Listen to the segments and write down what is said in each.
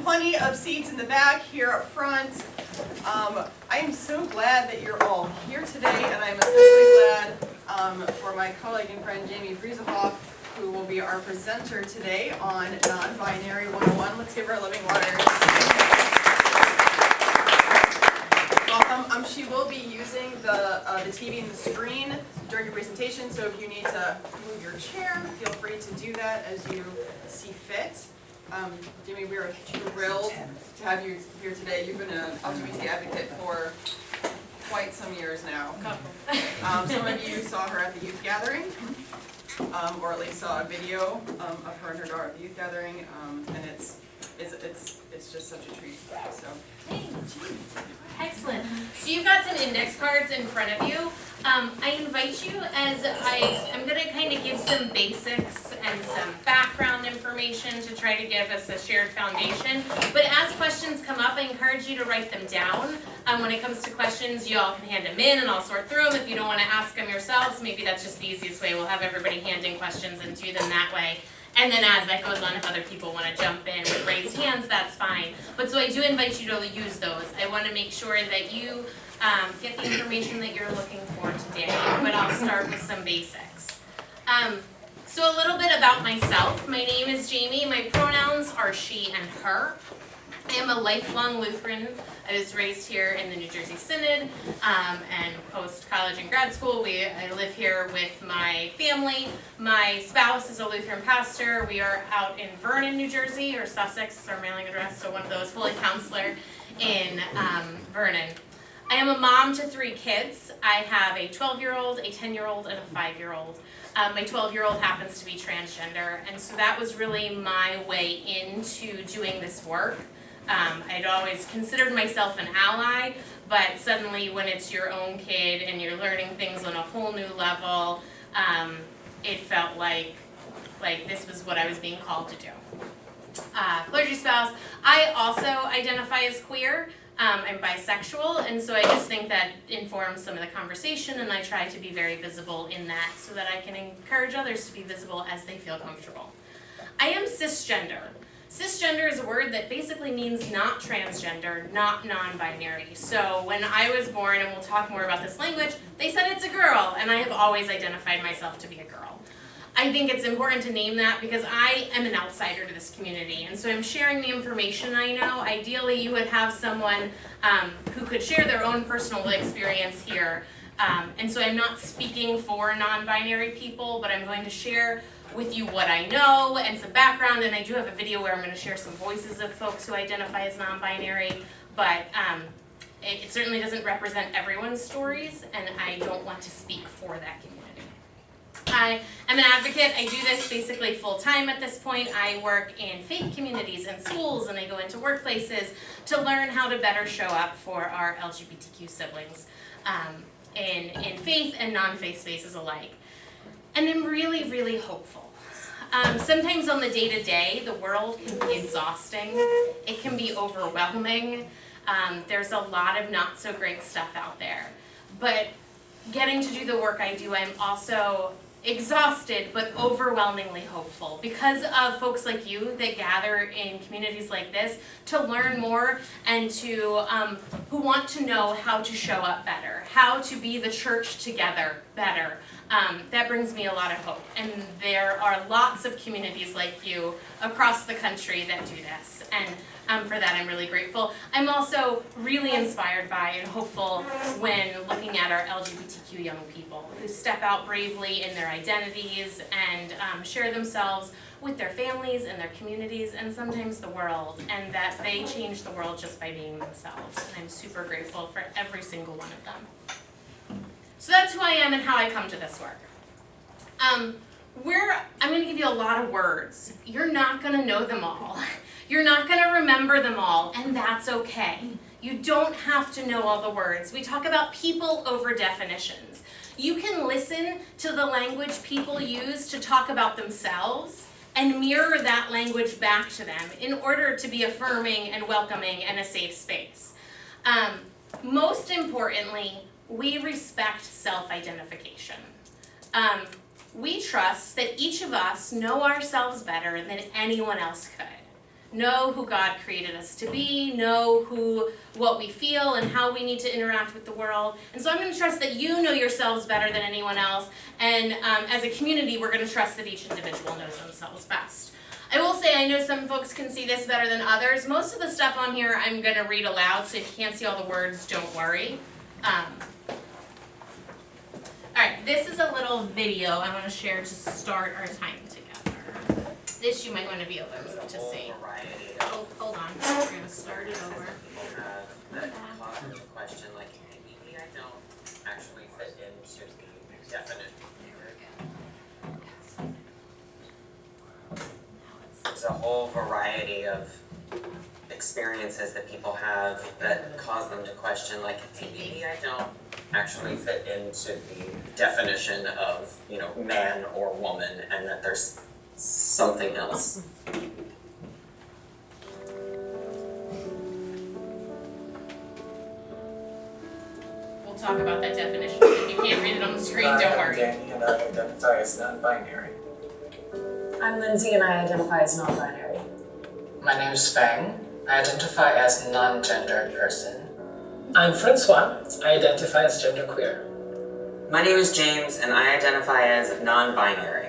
plenty of seats in the back, here up front. I am so glad that you're all here today, and I'm especially glad for my colleague and friend Jamie Bruesehoff, who will be our presenter today on Non-Binary 101. Let's give her a living waters. Welcome. She will be using the TV and the screen during your presentation, so if you need to move your chair, feel free to do that as you see fit. Jamie, we are thrilled to have you here today. You've been an LGBT advocate for quite some years now. Some of you saw her at the youth gathering, or at least saw a video of her and her daughter at the youth gathering, and it's just such a treat. So. Thanks. Excellent. So you've got some index cards in front of you. I invite you, as I'm going to kind of give some basics and some background information to try to give us a shared foundation. But as questions come up, I encourage you to write them down. When it comes to questions, you all can hand them in and I'll sort through them. If you don't want to ask them yourselves, maybe that's just the easiest way. We'll have everybody handing questions and do them that way. And then as that goes on, if other people want to jump in with raised hands, that's fine. But so I do invite you to use those. I want to make sure that you get the information that you're looking for today, but I'll start with some basics. So a little bit about myself. My name is Jamie. My pronouns are she and her. I am a lifelong Lutheran. I was raised here in the New Jersey Synod, and post-college and grad school, I live here with my family. My spouse is a Lutheran pastor. We are out in Vernon, New Jersey, or Sussex is our mailing address, so one of those, Holy Counselor in Vernon. I am a mom to 3 kids. I have a 12-year-old, a 10-year-old, and a 5-year-old. My 12-year-old happens to be transgender, and so that was really my way into doing this work. I'd always considered myself an ally, but suddenly when it's your own kid and you're learning things on a whole new level, it felt like this was what I was being called to do. Clergy spouse. I also identify as queer. I'm bisexual, and so I just think that informs some of the conversation, and I try to be very visible in that so that I can encourage others to be visible as they feel comfortable. I am cisgender. Cisgender is a word that basically means not transgender, not non-binary. So when I was born, and we'll talk more about this language, they said it's a girl, and I have always identified myself to be a girl. I think it's important to name that because I am an outsider to this community, and so I'm sharing the information I know. Ideally, you would have someone who could share their own personal experience here, and so I'm not speaking for non-binary people, but I'm going to share with you what I know and some background, and I do have a video where I'm going to share some voices of folks who identify as non-binary, but it certainly doesn't represent everyone's stories, and I don't want to speak for that community. I am an advocate. I do this basically full-time at this point. I work in faith communities and schools, and I go into workplaces to learn how to better show up for our LGBTQ siblings in faith and non-faith spaces alike. And I'm really, really hopeful. Sometimes on the day-to-day, the world can be exhausting. It can be overwhelming. There's a lot of not-so-great stuff out there. But getting to do the work I do, I'm also exhausted but overwhelmingly hopeful because of folks like you that gather in communities like this to learn more and to who want to know how to show up better, how to be the church together better. That brings me a lot of hope, and there are lots of communities like you across the country that do this, and for that I'm really grateful. I'm also really inspired by and hopeful when looking at our LGBTQ young people who step out bravely in their identities and share themselves with their families and their communities and sometimes the world, and that they change the world just by being themselves, and I'm super grateful for every single one of them. So that's who I am and how I come to this work. I'm going to give you a lot of words. You're not going to know them all. You're not going to remember them all, and that's okay. You don't have to know all the words. We talk about people over definitions. You can listen to the language people use to talk about themselves and mirror that language back to them in order to be affirming and welcoming and a safe space. Most importantly, we respect self-identification. We trust that each of us know ourselves better than anyone else could. know who God created us to be, know what we feel and how we need to interact with the world. And so I'm going to trust that you know yourselves better than anyone else, and as a community we're going to trust that each individual knows themselves best. I will say, I know some folks can see this better than others. Most of the stuff on here I'm going to read aloud, so if you can't see all the words, don't worry. Alright, this is a little video I want to share to start our time together. This you might want to be able to see. Oh, hold on. We're going to start it over. That cause the question, like, maybe I don't actually fit into the definite. There's a whole variety of experiences that people have that cause them to question, like, maybe I don't actually fit into the definition of, you know, man or woman, and that there's something else. We'll talk about that definition. If you can't read it on the screen, don't worry. I'm Danny, and I identify as non-binary. I'm Lindsay and I identify as non-binary. My name is Feng. I identify as non-gendered person. I'm Francois. I identify as genderqueer. My name is James, and I identify as non-binary.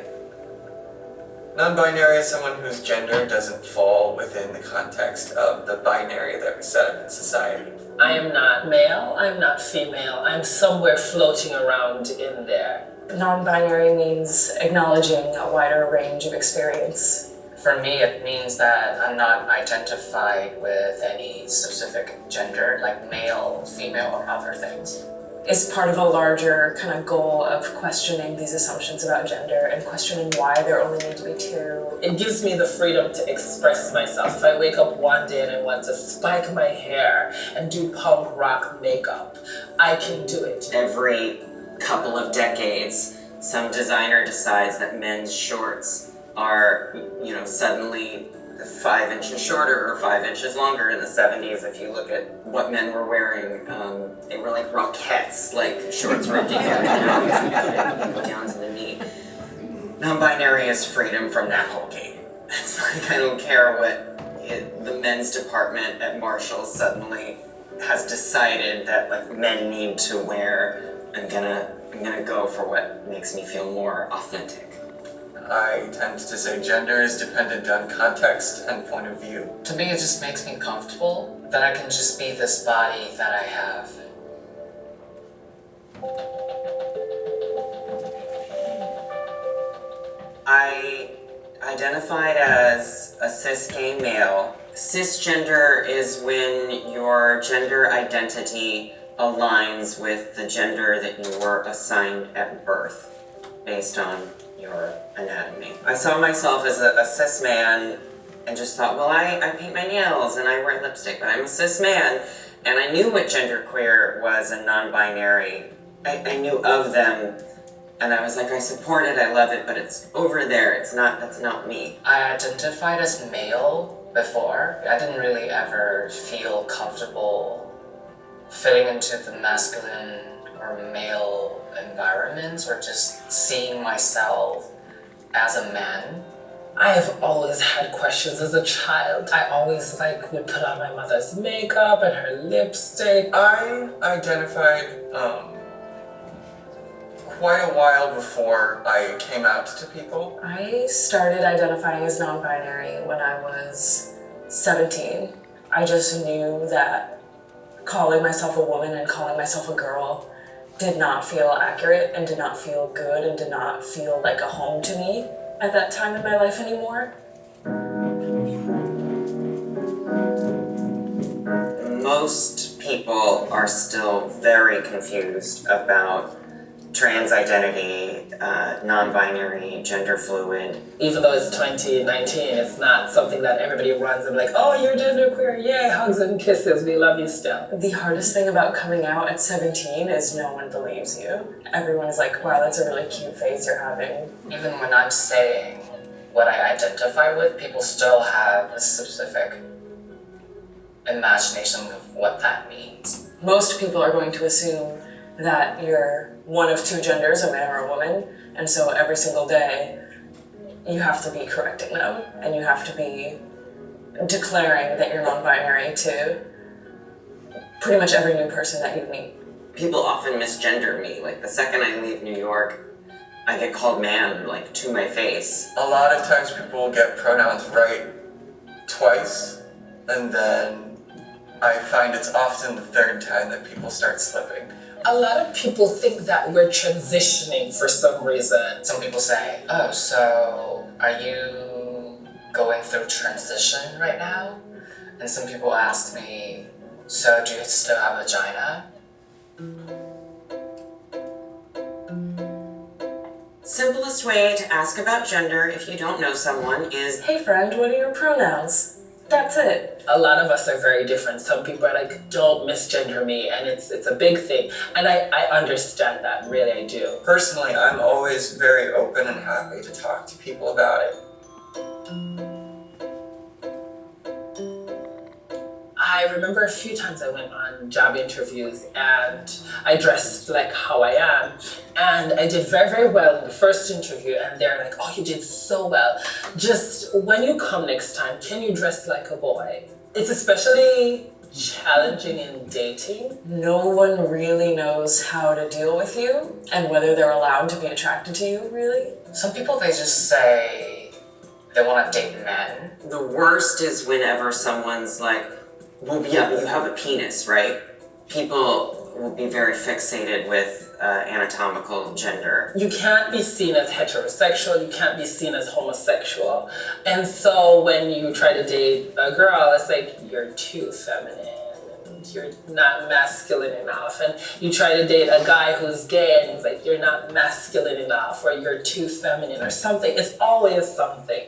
Non-binary is someone whose gender doesn't fall within the context of the binary that we set up in society. I am not male, I'm not female, I'm somewhere floating around in there. Non-binary means acknowledging a wider range of experience. For me, it means that I'm not identified with any specific gender, like male, female, or other things. It's part of a larger kind of goal of questioning these assumptions about gender and questioning why there only need to be two. It gives me the freedom to express myself. If I wake up one day and I want to spike my hair and do punk rock makeup, I can do it. Every couple of decades, some designer decides that men's shorts are, you know, suddenly 5 inches shorter or 5 inches longer. In the 70s, if you look at what men were wearing, they were like Rockettes, like shorts ripped down to the knee. Non-binary is freedom from that whole game. It's like, I don't care what the men's department at Marshall suddenly has decided that like men need to wear. I'm gonna go for what makes me feel more authentic. I tend to say gender is dependent on context and point of view. To me, it just makes me comfortable that I can just be this body that I have. I identified as a cis gay male. Cisgender is when your gender identity aligns with the gender that you were assigned at birth based on your anatomy. I saw myself as a cis man and just thought, well, I paint my nails and I wear lipstick, but I'm a cis man. And I knew what genderqueer was and non-binary. I knew of them, and I was like, I support it, I love it, but it's over there, that's not me. I identified as male before. I didn't really ever feel comfortable fitting into the masculine or male environments or just seeing myself as a man. I have always had questions as a child. I always would put on my mother's makeup and her lipstick. I identified quite a while before I came out to people. I started identifying as non-binary when I was 17. I just knew that calling myself a woman and calling myself a girl did not feel accurate and did not feel good and did not feel like a home to me at that time in my life anymore. Most people are still very confused about trans identity, non-binary, gender fluid. Even though it's 2019, it's not something that everybody runs and like, oh, you're genderqueer, yay, hugs and kisses, we love you still. The hardest thing about coming out at 17 is no one believes you. Everyone is like, wow, that's a really cute phase you're having. Even when I'm saying what I identify with, people still have a specific imagination of what that means. Most people are going to assume that you're one of two genders, a man or a woman, and so every single day you have to be correcting them and you have to be declaring that you're non-binary to pretty much every new person that you meet. People often misgender me. Like the second I leave New York, I get called man, like to my face. A lot of times people will get pronouns right twice, and then I find it's often the third time that people start slipping. A lot of people think that we're transitioning for some reason. Some people say, oh, so are you going through transition right now? And some people ask me, so do you still have a vagina? Simplest way to ask about gender if you don't know someone is, Hey friend, what are your pronouns? That's it. A lot of us are very different. Some people are like, don't misgender me, and it's a big thing. And I understand that, really I do. Personally, I'm always very open and happy to talk to people about it. I remember a few times I went on job interviews and I dressed like how I am, and I did very, very well in the first interview, and they're like, oh, you did so well. Just when you come next time, can you dress like a boy? It's especially challenging in dating. No one really knows how to deal with you and whether they're allowed to be attracted to you, really. Some people, they just say they want to date men. the worst is whenever someone's like, well, yeah, but you have a penis, right? People will be very fixated with anatomical gender. You can't be seen as heterosexual, you can't be seen as homosexual. And so when you try to date a girl, it's like, you're too feminine, and you're not masculine enough. And you try to date a guy who's gay, and he's like, you're not masculine enough, or you're too feminine, or something. It's always something.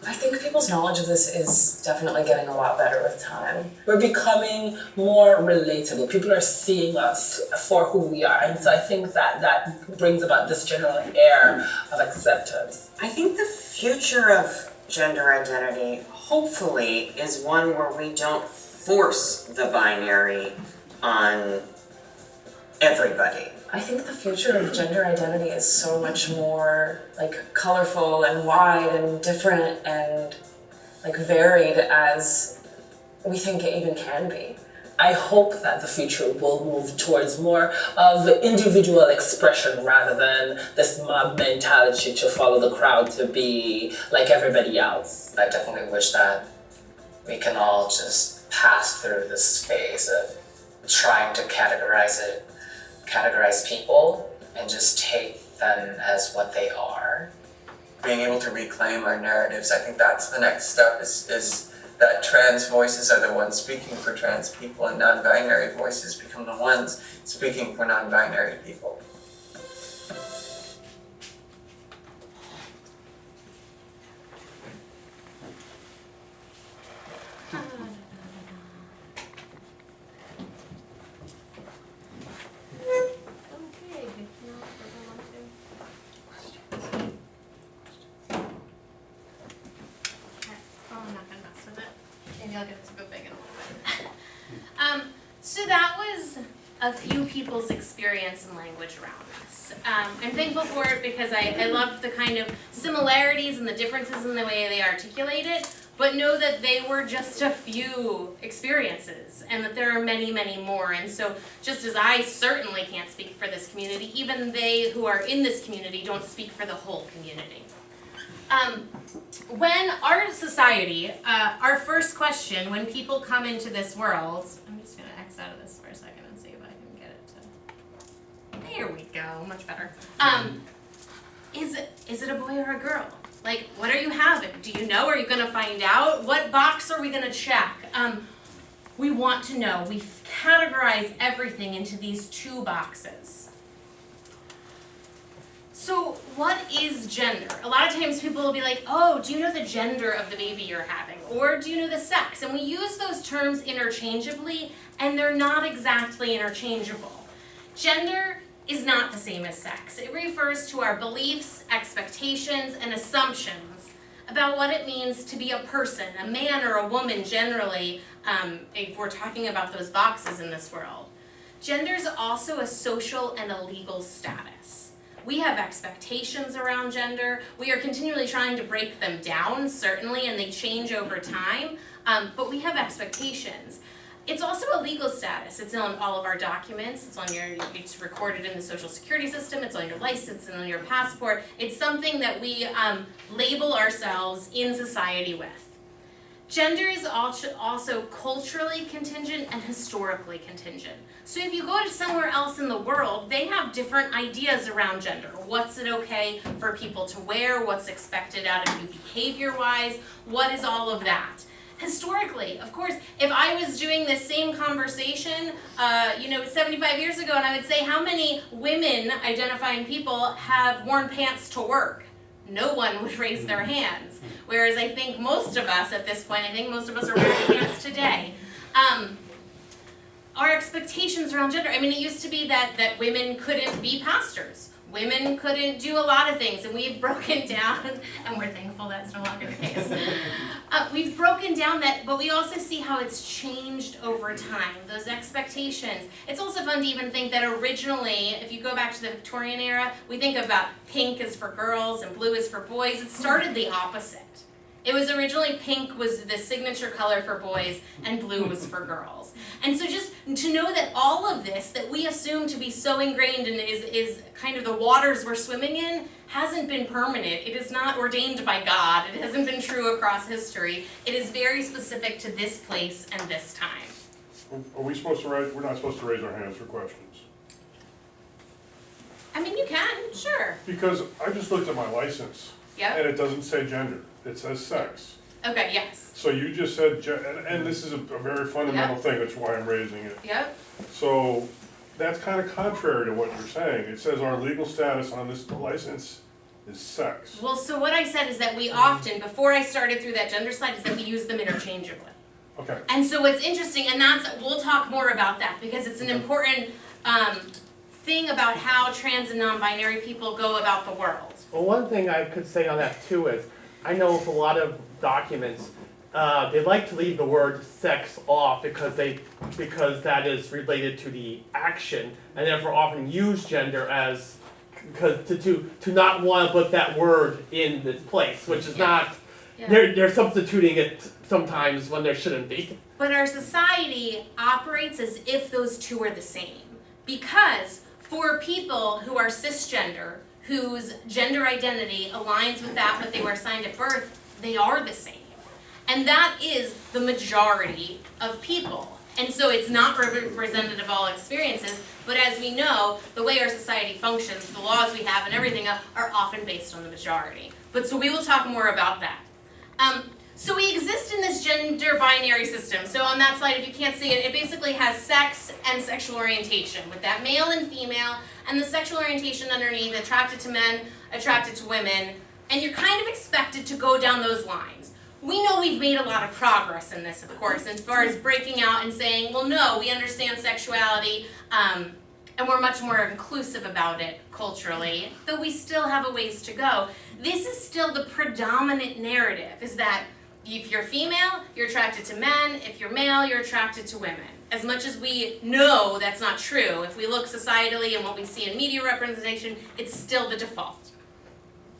I think people's knowledge of this is definitely getting a lot better with time. We're becoming more relatable. People are seeing us for who we are. And so I think that brings about this general air of acceptance. I think the future of gender identity, hopefully, is one where we don't force the binary on everybody. I think the future of gender identity is so much more like colorful and wide and different and like varied as we think it even can be. I hope that the future will move towards more of individual expression rather than this mob mentality to follow the crowd, to be like everybody else. I definitely wish that we can all just pass through this phase of trying to categorize people and just take them as what they are. Being able to reclaim our narratives, I think that's the next step, is that trans voices are the ones speaking for trans people and non-binary voices become the ones speaking for non-binary people. So that was a few people's experience in language around this. I'm thankful for it because I loved the kind of similarities and the differences in the way they articulate it, but know that they were just a few experiences and that there are many, many more. And so just as I certainly can't speak for this community, even they who are in this community don't speak for the whole community. When our society, our first question when people come into this world, I'm just going to X out of this for a second and see if I can get it to, there we go, much better. Is it a boy or a girl? Like, what are you having? Do you know? Are you going to find out? What box are we going to check? We want to know. We categorize everything into these two boxes. So what is gender? A lot of times people will be like, oh, do you know the gender of the baby you're having? Or do you know the sex? And we use those terms interchangeably, and they're not exactly interchangeable. Gender is not the same as sex. It refers to our beliefs, expectations, and assumptions about what it means to be a person, a man or a woman generally, if we're talking about those boxes in this world. Gender is also a social and a legal status. We have expectations around gender. We are continually trying to break them down, certainly, and they change over time, but we have expectations. It's also a legal status. It's on all of our documents. It's recorded in the Social Security system. It's on your license and on your passport. It's something that we label ourselves in society with. Gender is also culturally contingent and historically contingent. So if you go to somewhere else in the world, they have different ideas around gender. What's it okay for people to wear? What's expected out of you behavior-wise? What is all of that? Historically, of course, if I was doing this same conversation, 75 years ago, and I would say, how many women identifying people have worn pants to work? No one would raise their hands. Whereas I think most of us at this point, are wearing pants today. Our expectations around gender, it used to be that women couldn't be pastors. Women couldn't do a lot of things, and we've broken down, and we're thankful that's no longer the case. We've broken down that, but we also see how it's changed over time, those expectations. It's also fun to even think that originally, if you go back to the Victorian era, we think about pink is for girls and blue is for boys. It started the opposite. It was originally pink was the signature color for boys and blue was for girls. And so just to know that all of this that we assume to be so ingrained and is kind of the waters we're swimming in hasn't been permanent. It is not ordained by God. It hasn't been true across history. It is very specific to this place and this time. Are we supposed to we're not supposed to raise our hands for questions? You can, sure. Because I just looked at my license. Yep. And it doesn't say gender, it says sex. Okay, yes. So you just said, and this is a very fundamental thing, that's why I'm raising it. Yep. So that's kind of contrary to what you're saying. It says our legal status on this license is sex. Well, so what I said is that we often, before I started through that gender slide, is that we use them interchangeably. Okay. And so what's interesting, and we'll talk more about that because it's an important thing about how trans and non-binary people go about the world. Well, one thing I could say on that too is, I know with a lot of documents, they like to leave the word sex off because that is related to the action, and therefore often use gender as to not want to put that word in this place, which is not. Yeah. They're substituting it sometimes when there shouldn't be. But our society operates as if those two are the same, because for people who are cisgender, whose gender identity aligns with that what they were assigned at birth, they are the same. And that is the majority of people. And so it's not representative of all experiences, but as we know, the way our society functions, the laws we have and everything are often based on the majority. But so we will talk more about that. So we exist in this gender binary system. So on that slide, if you can't see it, it basically has sex and sexual orientation with that male and female, and the sexual orientation underneath, attracted to men, attracted to women, and you're kind of expected to go down those lines. We know we've made a lot of progress in this, of course, as far as breaking out and saying, well, no, we understand sexuality, and we're much more inclusive about it culturally, though we still have a ways to go. This is still the predominant narrative, is that if you're female, you're attracted to men. If you're male, you're attracted to women. As much as we know that's not true, if we look societally and what we see in media representation, it's still the default.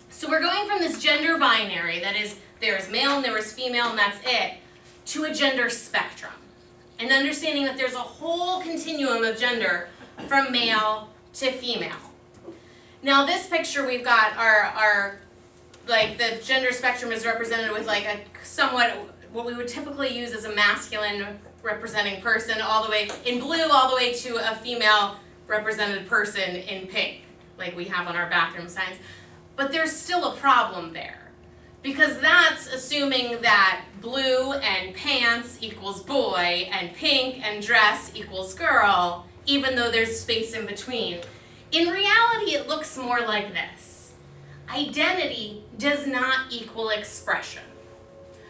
So we're going from this gender binary, that is, there's male and there is female and that's it, to a gender spectrum. And understanding that there's a whole continuum of gender from male to female. Now this picture we've got our like the gender spectrum is represented with like a somewhat what we would typically use as a masculine representing person all the way in blue all the way to a female represented person in pink, like we have on our bathroom signs. But there's still a problem there, because that's assuming that blue and pants equals boy and pink and dress equals girl, even though there's space in between. In reality, it looks more like this. Identity does not equal expression.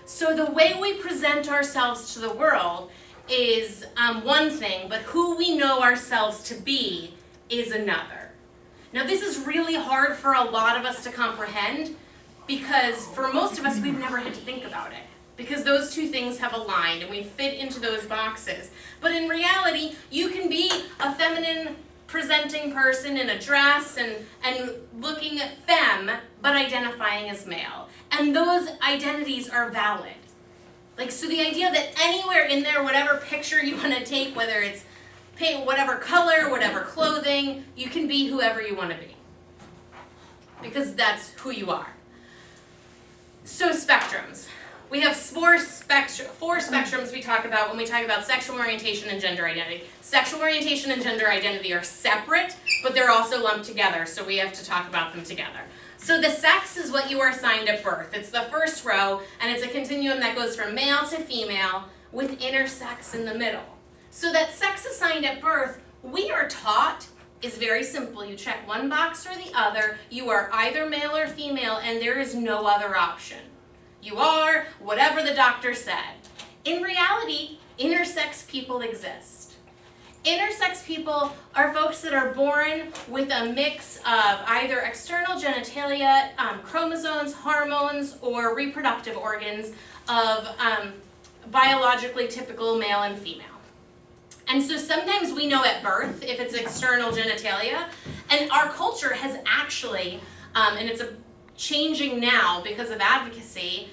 So the way we present ourselves to the world is one thing, but who we know ourselves to be is another. Now this is really hard for a lot of us to comprehend, because for most of us we've never had to think about it, because those two things have aligned and we fit into those boxes. But in reality, you can be a feminine presenting person in a dress and looking femme, but identifying as male. And those identities are valid. Like, so the idea that anywhere in there, whatever picture you want to take, whether it's paint, whatever color, whatever clothing, you can be whoever you want to be. Because that's who you are. So spectrums. We have four spectrums we talk about when we talk about sexual orientation and gender identity. Sexual orientation and gender identity are separate, but they're also lumped together, so we have to talk about them together. So the sex is what you are assigned at birth. It's the first row, and it's a continuum that goes from male to female with intersex in the middle. So that sex assigned at birth, we are taught, is very simple. You check one box or the other. You are either male or female, and there is no other option. You are whatever the doctor said. In reality, intersex people exist. Intersex people are folks that are born with a mix of either external genitalia, chromosomes, hormones, or reproductive organs of biologically typical male and female. And so sometimes we know at birth if it's external genitalia, and our culture has actually, and it's changing now because of advocacy,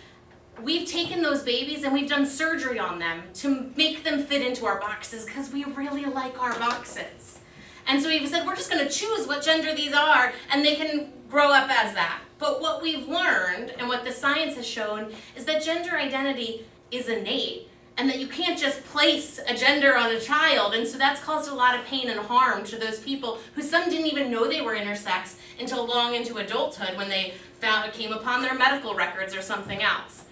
we've taken those babies and we've done surgery on them to make them fit into our boxes because we really like our boxes. And so we've said we're just going to choose what gender these are and they can grow up as that. But what we've learned and what the science has shown is that gender identity is innate and that you can't just place a gender on a child. And so that's caused a lot of pain and harm to those people who some didn't even know they were intersex until long into adulthood when they came upon their medical records or something else.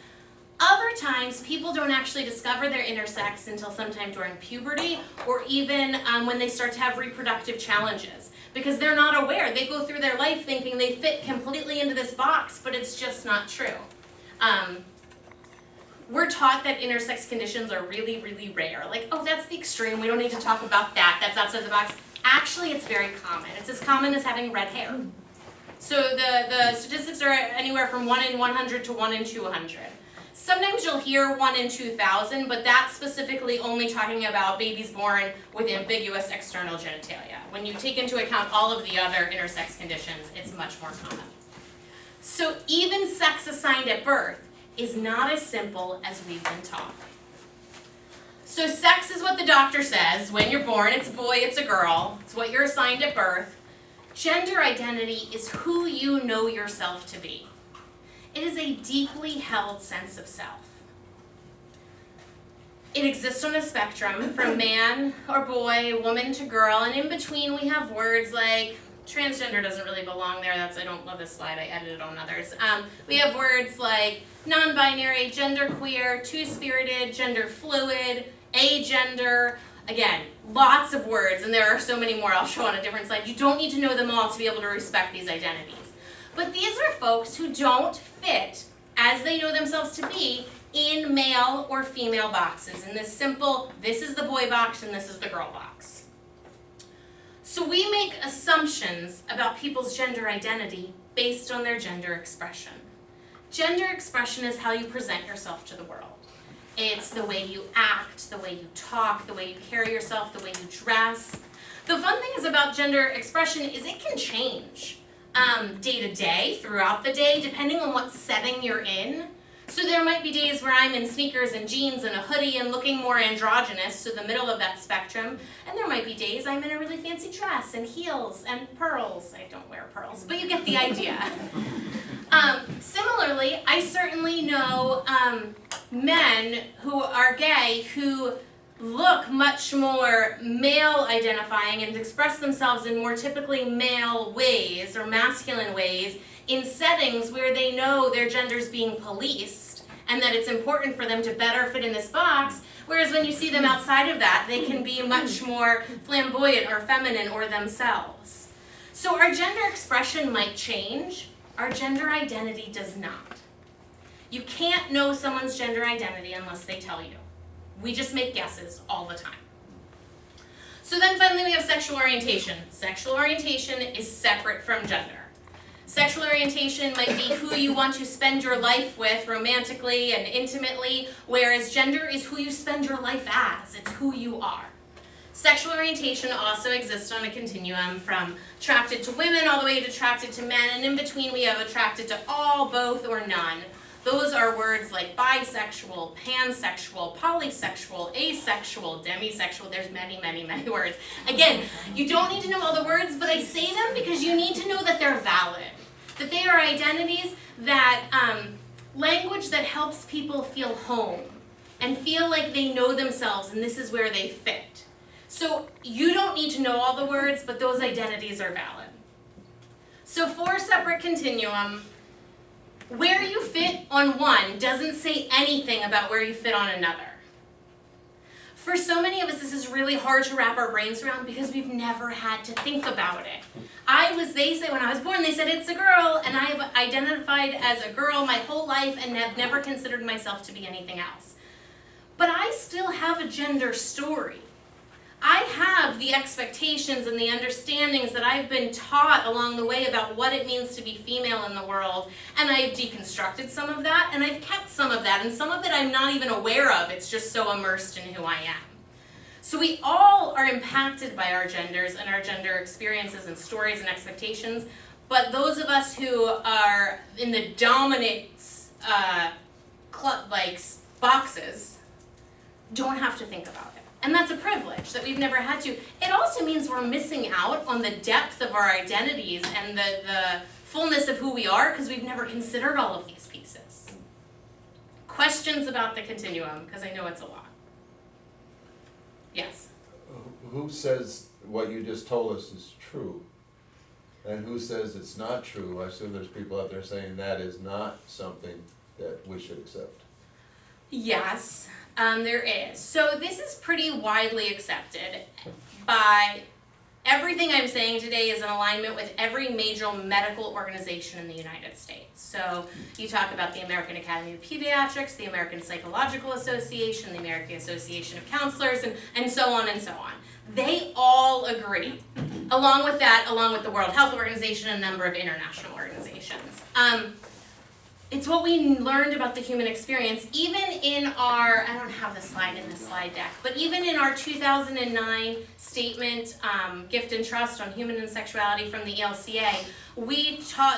Other times, people don't actually discover their intersex until sometime during puberty or even when they start to have reproductive challenges because they're not aware. They go through their life thinking they fit completely into this box, but it's just not true. We're taught that intersex conditions are really, really rare. Like, oh, that's the extreme. We don't need to talk about that. That's outside the box. Actually, it's very common. It's as common as having red hair. So the statistics are anywhere from 1 in 100 to 1 in 200. Sometimes you'll hear 1 in 2,000, but that's specifically only talking about babies born with ambiguous external genitalia. When you take into account all of the other intersex conditions, it's much more common. So even sex assigned at birth is not as simple as we've been taught. So sex is what the doctor says. When you're born, it's a boy, it's a girl. It's what you're assigned at birth. Gender identity is who you know yourself to be. It is a deeply held sense of self. It exists on a spectrum from man or boy, woman to girl, and in between we have words like transgender doesn't really belong there. I don't love this slide. I edited on others. We have words like non-binary, genderqueer, two-spirited, gender fluid, agender. Again, lots of words, and there are so many more I'll show on a different slide. You don't need to know them all to be able to respect these identities. But these are folks who don't fit, as they know themselves to be, in male or female boxes. In this simple, this is the boy box and this is the girl box. So we make assumptions about people's gender identity based on their gender expression. Gender expression is how you present yourself to the world. It's the way you act, the way you talk, the way you carry yourself, the way you dress. The fun thing is about gender expression is it can change day to day, throughout the day, depending on what setting you're in. So there might be days where I'm in sneakers and jeans and a hoodie and looking more androgynous, so the middle of that spectrum. And there might be days I'm in a really fancy dress and heels and pearls. I don't wear pearls, but you get the idea. Similarly, I certainly know men who are gay who look much more male identifying and express themselves in more typically male ways or masculine ways in settings where they know their gender's being policed and that it's important for them to better fit in this box, whereas when you see them outside of that, they can be much more flamboyant or feminine or themselves. So our gender expression might change, our gender identity does not. You can't know someone's gender identity unless they tell you. We just make guesses all the time. So then finally we have sexual orientation. Sexual orientation is separate from gender. Sexual orientation might be who you want to spend your life with romantically and intimately, whereas gender is who you spend your life as. It's who you are. Sexual orientation also exists on a continuum from attracted to women all the way to attracted to men, and in between we have attracted to all, both, or none. Those are words like bisexual, pansexual, polysexual, asexual, demisexual. There's many, many, many words. Again, you don't need to know all the words, but I say them because you need to know that they're valid. That they are identities that, language that helps people feel home and feel like they know themselves and this is where they fit. So you don't need to know all the words, but those identities are valid. So 4 separate continuum. Where you fit on one doesn't say anything about where you fit on another. For so many of us, this is really hard to wrap our brains around because we've never had to think about it. They say when I was born, they said it's a girl, and I have identified as a girl my whole life and have never considered myself to be anything else. But I still have a gender story. I have the expectations and the understandings that I've been taught along the way about what it means to be female in the world, and I've deconstructed some of that, and I've kept some of that, and some of it I'm not even aware of. It's just so immersed in who I am. So we all are impacted by our genders and our gender experiences and stories and expectations, but those of us who are in the dominant boxes don't have to think about it. And that's a privilege that we've never had to. It also means we're missing out on the depth of our identities and the fullness of who we are because we've never considered all of these pieces. Questions about the continuum, because I know it's a lot. Yes? Who says what you just told us is true? And who says it's not true? I assume there's people out there saying that is not something that we should accept. Yes, there is. So this is pretty widely accepted by everything I'm saying today is in alignment with every major medical organization in the United States. So you talk about the American Academy of Pediatrics, the American Psychological Association, the American Association of Counselors, and so on and so on. They all agree. Along with the World Health Organization and a number of international organizations. It's what we learned about the human experience, even in our, I don't have the slide in the slide deck, but even in our 2009 statement, Gift and Trust on Human and Sexuality from the ELCA,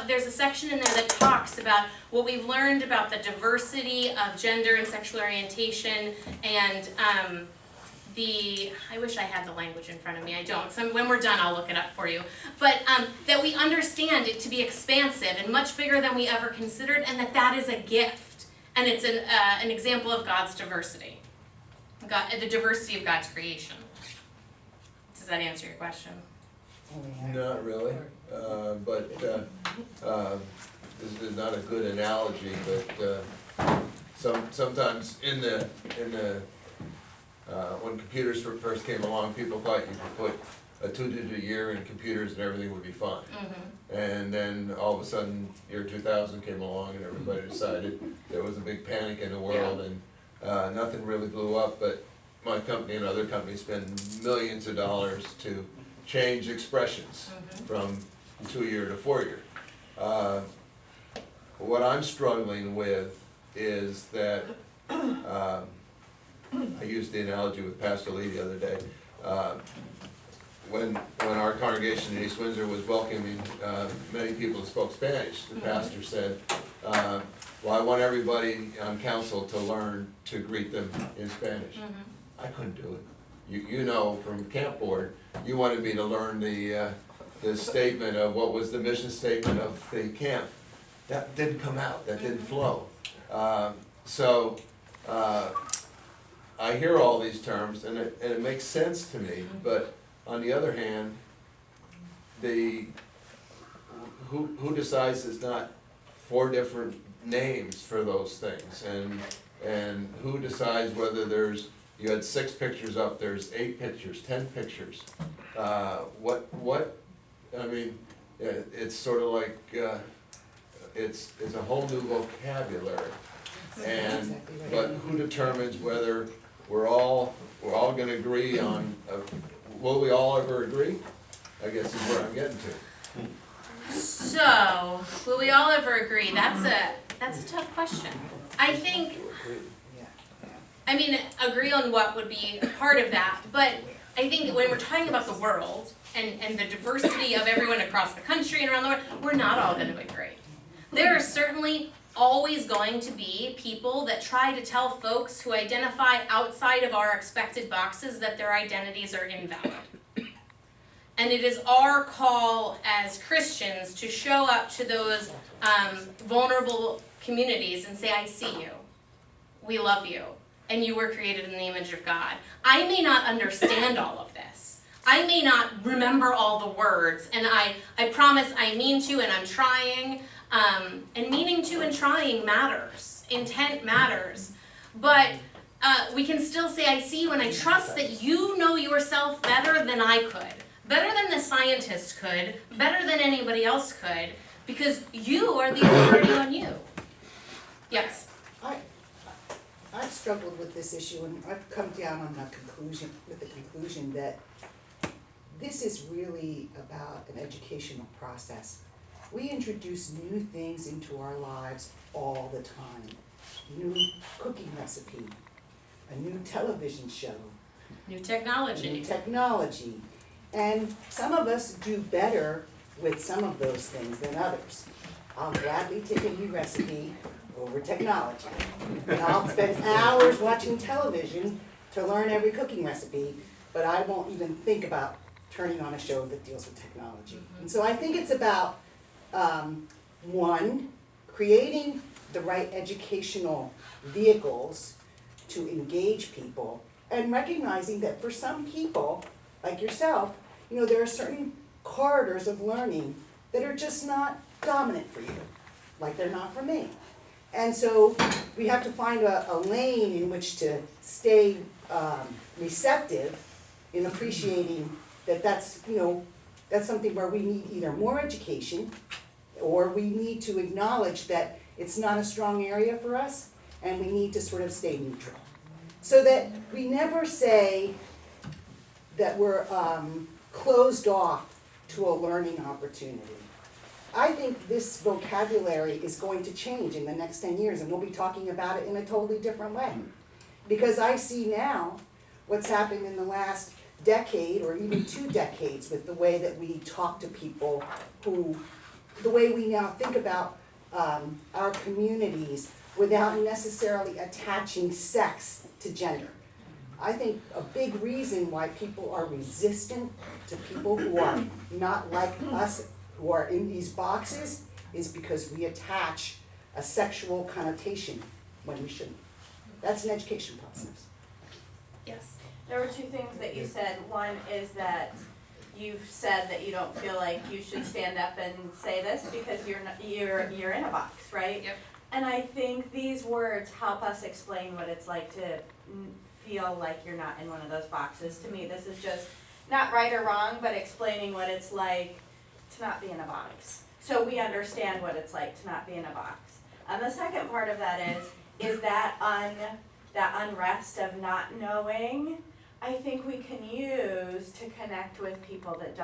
there's a section in there that talks about what we've learned about the diversity of gender and sexual orientation and I wish I had the language in front of me, I don't, so when we're done I'll look it up for you, but that we understand it to be expansive and much bigger than we ever considered, and that is a gift, and it's an example of God's diversity, the diversity of God's creation. Does that answer your question? Not really, but this is not a good analogy, but sometimes in the when computers first came along, people thought you could put a 2-digit year in computers and everything would be fine. Mm-hmm. And then all of a sudden, year 2000 came along and everybody decided there was a big panic in the world, and nothing really blew up, but my company and other companies spend millions of dollars to change expressions from 2-year to 4-year. What I'm struggling with is that I used the analogy with Pastor Lee the other day. When our congregation in East Windsor was welcoming many people who spoke Spanish, the pastor said, well, I want everybody on council to learn to greet them in Spanish. I couldn't do it. You know from camp board, you wanted me to learn the statement of what was the mission statement of the camp. That didn't come out, that didn't flow. I hear all these terms, and it makes sense to me, but on the other hand, who decides there's not 4 different names for those things, and who decides whether you had 6 pictures up, there's 8 pictures, 10 pictures. I mean, it's sort of like, it's a whole new vocabulary. But who determines whether we're all gonna agree on, will we all ever agree? I guess is where I'm getting to. So, will we all ever agree? That's a tough question. I mean, agree on what would be part of that, but I think when we're talking about the world and the diversity of everyone across the country and around the world, we're not all gonna agree. There are certainly always going to be people that try to tell folks who identify outside of our expected boxes that their identities are invalid. And it is our call as Christians to show up to those vulnerable communities and say, I see you, we love you, and you were created in the image of God. I may not understand all of this. I may not remember all the words, and I promise I mean to and I'm trying, and meaning to and trying matters. Intent matters. But we can still say, I see you, and I trust that you know yourself better than I could. Better than the scientist could, better than anybody else could, because you are the authority on you. Yes? I've struggled with this issue, and I've come down on the conclusion that this is really about an educational process. We introduce new things into our lives all the time. New cooking recipe, a new television show, New technology. And some of us do better with some of those things than others. I'll gladly take a new recipe over technology. And I'll spend hours watching television to learn every cooking recipe, but I won't even think about turning on a show that deals with technology. And so I think it's about, one, creating the right educational vehicles to engage people, and recognizing that for some people, like yourself, there are certain corridors of learning that are just not dominant for you, like they're not for me. And so we have to find a lane in which to stay receptive in appreciating that that's something where we need either more education, or we need to acknowledge that it's not a strong area for us, and we need to sort of stay neutral. So that we never say that we're closed off to a learning opportunity. I think this vocabulary is going to change in the next 10 years, and we'll be talking about it in a totally different way. Because I see now what's happened in the last decade, or even 2 decades, with the way that we talk to people, the way we now think about our communities without necessarily attaching sex to gender. I think a big reason why people are resistant to people who are not like us, who are in these boxes, is because we attach a sexual connotation when we shouldn't. That's an education process. Yes. There were 2 things that you said. One is that you've said that you don't feel like you should stand up and say this because you're in a box, right? Yep. And I think these words help us explain what it's like to feel like you're not in one of those boxes. To me, this is just not right or wrong, but explaining what it's like to not be in a box. So we understand what it's like to not be in a box. And the second part of that is that unrest of not knowing, I think we can use to connect with people that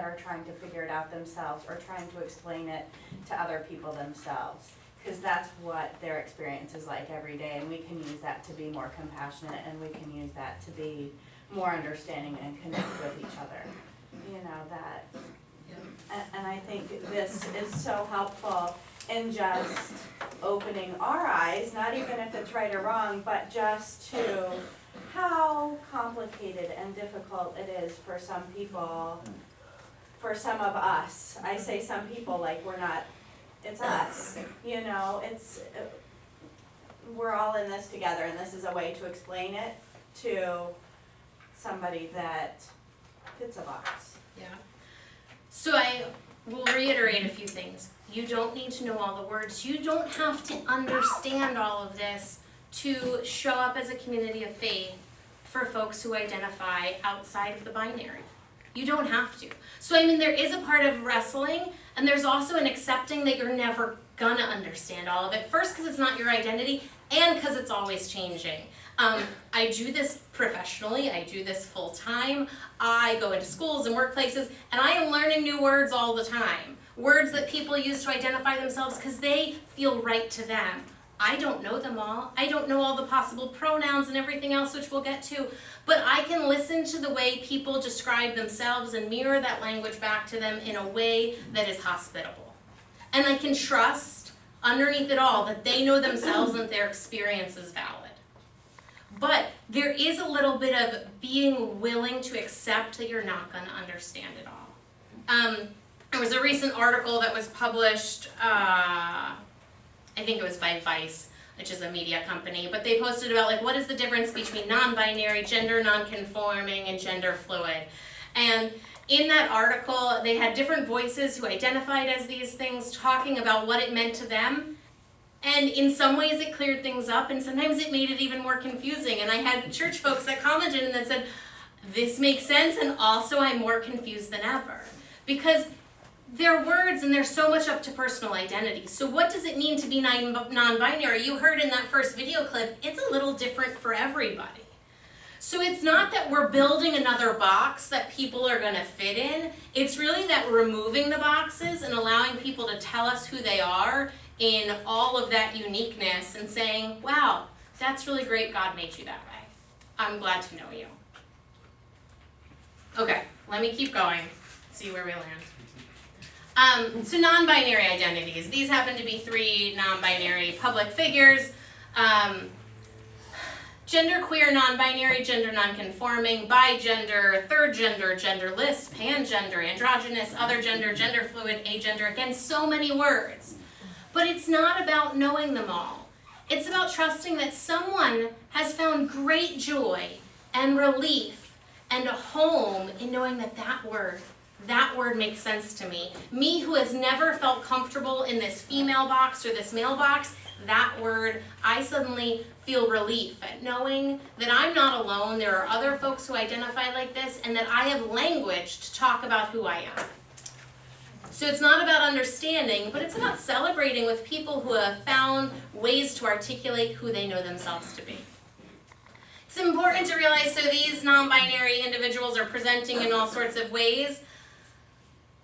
are trying to figure it out themselves, or trying to explain it to other people themselves. Because that's what their experience is like every day, and we can use that to be more compassionate, and we can use that to be more understanding and connect with each other. And I think this is so helpful in just opening our eyes, not even if it's right or wrong, but just to how complicated and difficult it is for some people, for some of us. I say some people like we're not, it's us, we're all in this together, and this is a way to explain it to somebody that fits a box. Yeah. So I will reiterate a few things. You don't need to know all the words. You don't have to understand all of this to show up as a community of faith for folks who identify outside of the binary. You don't have to. So there is a part of wrestling, and there's also an accepting that you're never gonna understand all of it. First, because it's not your identity, and because it's always changing. I do this professionally, I do this full time, I go into schools and workplaces, and I am learning new words all the time. Words that people use to identify themselves because they feel right to them. I don't know them all. I don't know all the possible pronouns and everything else, which we'll get to, but I can listen to the way people describe themselves and mirror that language back to them in a way that is hospitable. And I can trust, underneath it all, that they know themselves and that their experience is valid. But there is a little bit of being willing to accept that you're not going to understand it all. There was a recent article that was published, I think it was by Vice, which is a media company, but they posted about like what is the difference between non-binary, gender non-conforming, and gender fluid. And in that article, they had different voices who identified as these things talking about what it meant to them. And in some ways it cleared things up, and sometimes it made it even more confusing. And I had church folks that commented and that said, this makes sense, and also I'm more confused than ever. Because they're words and they're so much up to personal identity. So what does it mean to be non-binary? You heard in that first video clip, it's a little different for everybody. So it's not that we're building another box that people are going to fit in. It's really that we're removing the boxes and allowing people to tell us who they are in all of that uniqueness and saying, wow, that's really great, God made you that way. I'm glad to know you. Okay, let me keep going, see where we land. So non-binary identities. These happen to be 3 non-binary public figures. Genderqueer, non-binary, gender non-conforming, bigender, third gender, genderless, pangender, androgynous, other gender, gender fluid, agender. Again, so many words. But it's not about knowing them all. It's about trusting that someone has found great joy and relief and a home in knowing that that word makes sense to me. Me who has never felt comfortable in this female box or this male box, that word, I suddenly feel relief at knowing that I'm not alone, there are other folks who identify like this, and that I have language to talk about who I am. So it's not about understanding, but it's about celebrating with people who have found ways to articulate who they know themselves to be. It's important to realize, so these non-binary individuals are presenting in all sorts of ways.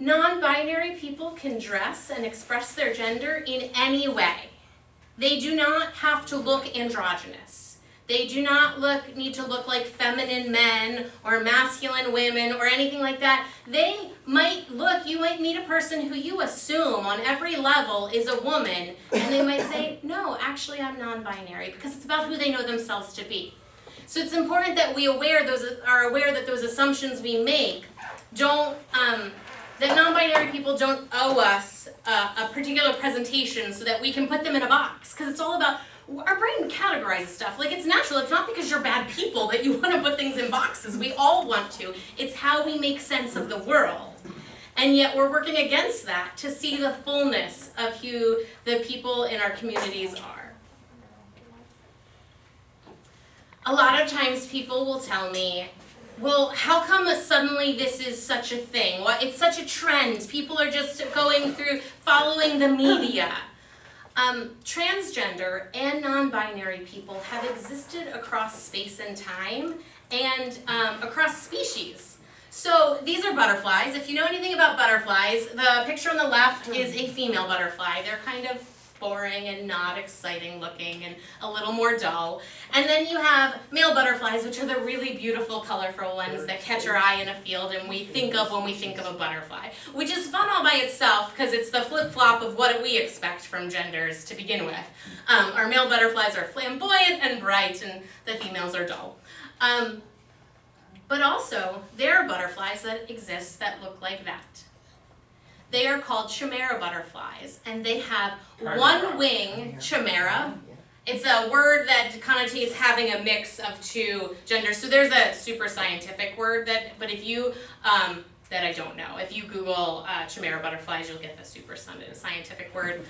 Non-binary people can dress and express their gender in any way. They do not have to look androgynous. They do not need to look like feminine men or masculine women or anything like that. You might meet a person who you assume on every level is a woman, and they might say, no, actually I'm non-binary, because it's about who they know themselves to be. So it's important that we are aware that those assumptions we make that non-binary people don't owe us a particular presentation so that we can put them in a box. Because it's all about, our brain categorizes stuff. Like, it's natural. It's not because you're bad people that you want to put things in boxes. We all want to. It's how we make sense of the world. And yet we're working against that to see the fullness of who the people in our communities are. A lot of times people will tell me, well, how come suddenly this is such a thing? Well, it's such a trend. People are just following the media. Transgender and non-binary people have existed across space and time and across species. So these are butterflies. If you know anything about butterflies, the picture on the left is a female butterfly. They're kind of boring and not exciting looking and a little more dull. And then you have male butterflies, which are the really beautiful, colorful ones that catch our eye in a field and we think of when we think of a butterfly, which is fun all by itself because it's the flip-flop of what we expect from genders to begin with. Our male butterflies are flamboyant and bright, and the females are dull. But also, there are butterflies that exist that look like that. They are called chimera butterflies, and they have one wing, chimera. It's a word that connotates having a mix of 2 genders. So there's a super scientific word but if you, that I don't know, if you Google chimera butterflies, you'll get the super scientific word.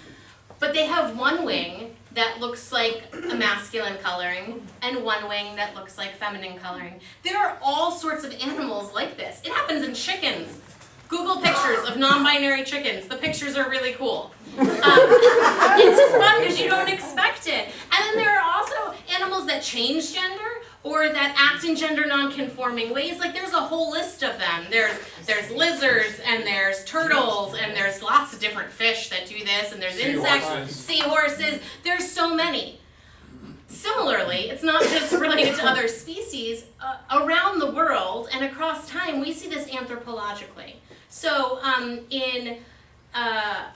But they have one wing that looks like a masculine coloring and one wing that looks like feminine coloring. There are all sorts of animals like this. It happens in chickens. Google pictures of non-binary chickens. The pictures are really cool. It's just fun because you don't expect it. And then there are also animals that change gender or that act in gender non-conforming ways. Like there's a whole list of them. There's lizards, and there's turtles, and there's lots of different fish that do this, and there's insects, seahorses. There's so many. Similarly, it's not just related to other species. Around the world and across time, we see this anthropologically. So in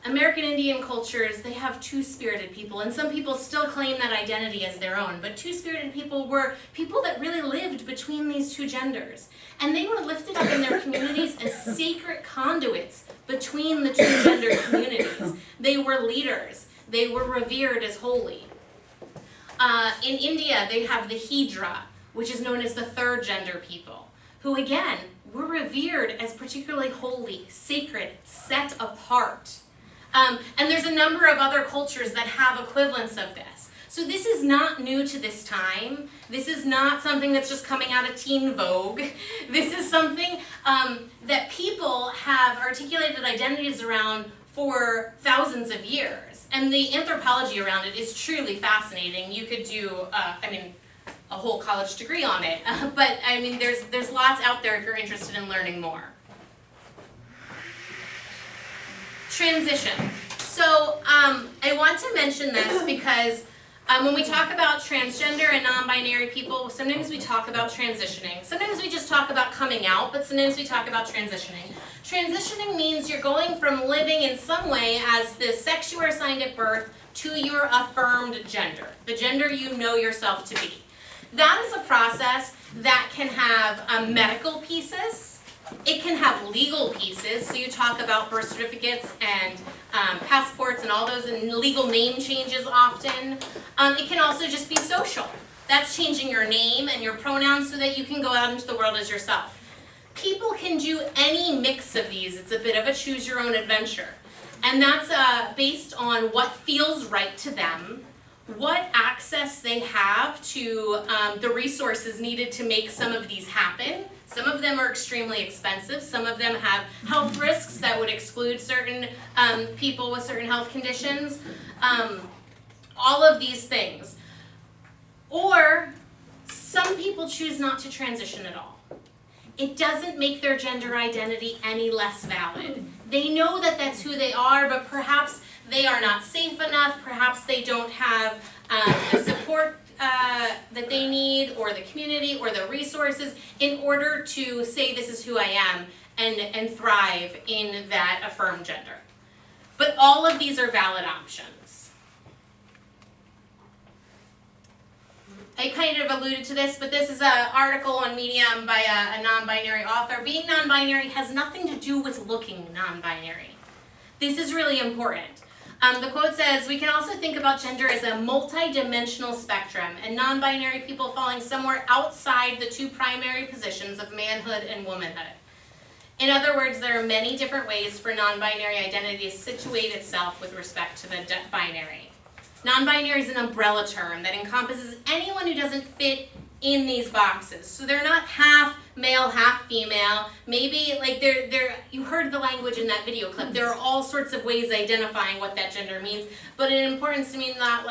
American Indian cultures, they have two-spirited people, and some people still claim that identity as their own, but two-spirited people were people that really lived between these two genders. And they were lifted up in their communities as sacred conduits between the two gender communities. They were leaders. They were revered as holy. In India, they have the Hijra, which is known as the third gender people, who again, were revered as particularly holy, sacred, set apart. And there's a number of other cultures that have equivalents of this. So this is not new to this time. This is not something that's just coming out of teen vogue. This is something that people have articulated identities around for thousands of years. And the anthropology around it is truly fascinating. You could do, a whole college degree on it. But there's lots out there if you're interested in learning more. Transition. So I want to mention this because when we talk about transgender and non-binary people, sometimes we talk about transitioning. Sometimes we just talk about coming out, but sometimes we talk about transitioning. Transitioning means you're going from living in some way as the sex you were assigned at birth to your affirmed gender, the gender you know yourself to be. That is a process that can have medical pieces. It can have legal pieces, so you talk about birth certificates and passports and all those, and legal name changes often. It can also just be social. That's changing your name and your pronouns so that you can go out into the world as yourself. People can do any mix of these. It's a bit of a choose your own adventure. And that's based on what feels right to them, what access they have to the resources needed to make some of these happen. Some of them are extremely expensive. Some of them have health risks that would exclude certain people with certain health conditions. All of these things. Or some people choose not to transition at all. It doesn't make their gender identity any less valid. They know that that's who they are, but perhaps they are not safe enough, perhaps they don't have the support that they need, or the community, or the resources in order to say this is who I am and thrive in that affirmed gender. But all of these are valid options. I kind of alluded to this, but this is an article on Medium by a non-binary author. Being non-binary has nothing to do with looking non-binary. This is really important. The quote says, we can also think about gender as a multi-dimensional spectrum, and non-binary people falling somewhere outside the two primary positions of manhood and womanhood. In other words, there are many different ways for non-binary identity to situate itself with respect to the binary. Non-binary is an umbrella term that encompasses anyone who doesn't fit in these boxes. So they're not half male, half female. Maybe like you heard the language in that video clip. There are all sorts of ways of identifying what that gender means, but it importance to mean that